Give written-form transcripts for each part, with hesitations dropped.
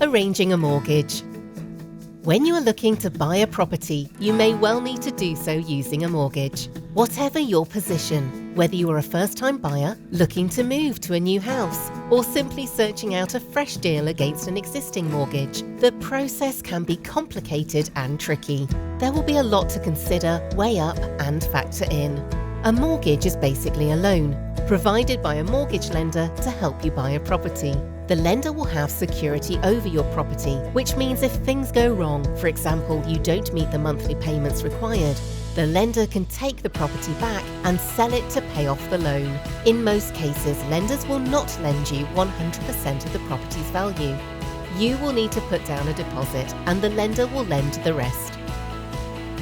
Arranging a mortgage. When you are looking to buy a property, you may well need to do so using a mortgage. Whatever your position, whether you are a first-time buyer, looking to move to a new house, or simply searching out a fresh deal against an existing mortgage, the process can be complicated and tricky. There will be a lot to consider, weigh up, and factor in. A mortgage is basically a loan, provided by a mortgage lender to help you buy a property. The lender will have security over your property, which means if things go wrong, for example, you don't meet the monthly payments required, the lender can take the property back and sell it to pay off the loan. In most cases, lenders will not lend you 100% of the property's value. You will need to put down a deposit and the lender will lend the rest.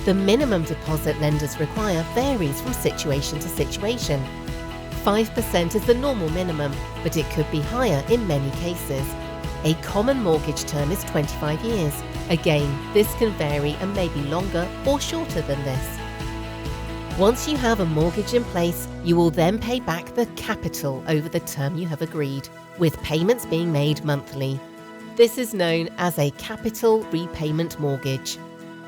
The minimum deposit lenders require varies from situation to situation. 5% is the normal minimum, but it could be higher in many cases. A common mortgage term is 25 years. Again, this can vary and may be longer or shorter than this. Once you have a mortgage in place, you will then pay back the capital over the term you have agreed, with payments being made monthly. This is known as a capital repayment mortgage.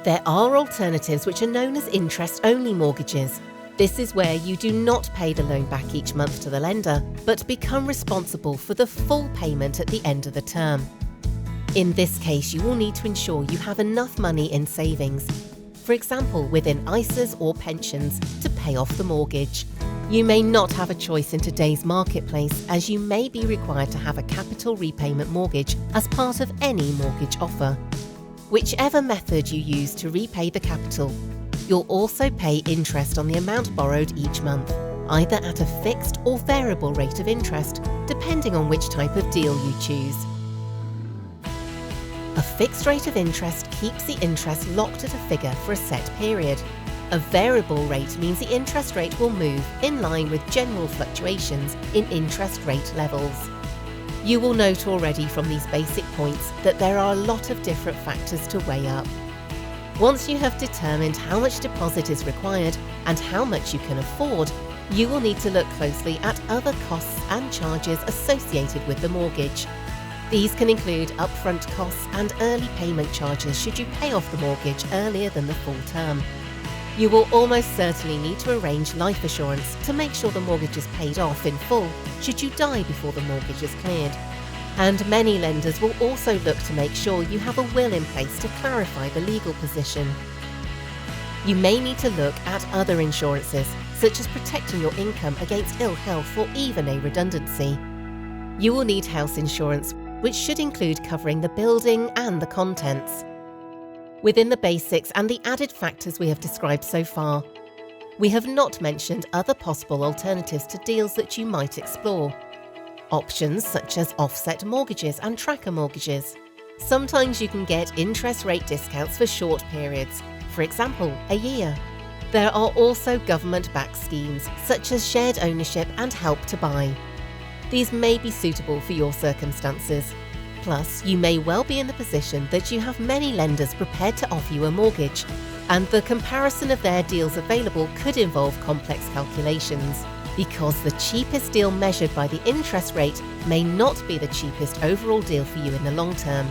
There are alternatives which are known as interest-only mortgages. This is where you do not pay the loan back each month to the lender, but become responsible for the full payment at the end of the term. In this case, you will need to ensure you have enough money in savings, for example within ISAs or pensions, to pay off the mortgage. You may not have a choice in today's marketplace, as you may be required to have a capital repayment mortgage as part of any mortgage offer. Whichever method you use to repay the capital, you'll also pay interest on the amount borrowed each month, either at a fixed or variable rate of interest, depending on which type of deal you choose. A fixed rate of interest keeps the interest locked at a figure for a set period. A variable rate means the interest rate will move in line with general fluctuations in interest rate levels. You will note already from these basic points that there are a lot of different factors to weigh up. Once you have determined how much deposit is required and how much you can afford, you will need to look closely at other costs and charges associated with the mortgage. These can include upfront costs and early payment charges should you pay off the mortgage earlier than the full term. You will almost certainly need to arrange life assurance to make sure the mortgage is paid off in full should you die before the mortgage is cleared. And many lenders will also look to make sure you have a will in place to clarify the legal position. You may need to look at other insurances, such as protecting your income against ill health or even a redundancy. You will need house insurance, which should include covering the building and the contents. Within the basics and the added factors we have described so far, we have not mentioned other possible alternatives to deals that you might explore. Options such as offset mortgages and tracker mortgages. Sometimes you can get interest rate discounts for short periods, for example, a year. There are also government-backed schemes such as shared ownership and help to buy. These may be suitable for your circumstances. Plus, you may well be in the position that you have many lenders prepared to offer you a mortgage, and the comparison of their deals available could involve complex calculations, because the cheapest deal measured by the interest rate may not be the cheapest overall deal for you in the long term.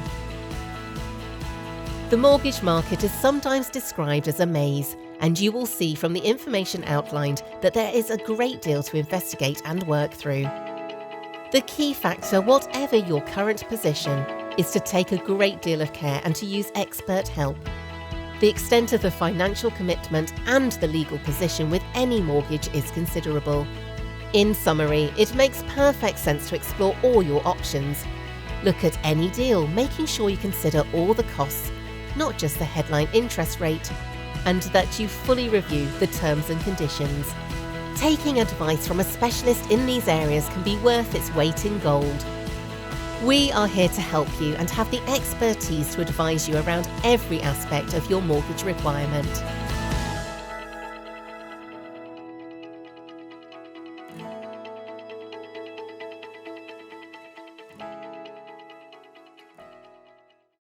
The mortgage market is sometimes described as a maze, and you will see from the information outlined that there is a great deal to investigate and work through. The key factor, whatever your current position, is to take a great deal of care and to use expert help. The extent of the financial commitment and the legal position with any mortgage is considerable. In summary, it makes perfect sense to explore all your options. Look at any deal, making sure you consider all the costs, not just the headline interest rate, and that you fully review the terms and conditions. Taking advice from a specialist in these areas can be worth its weight in gold. We are here to help you and have the expertise to advise you around every aspect of your mortgage requirement.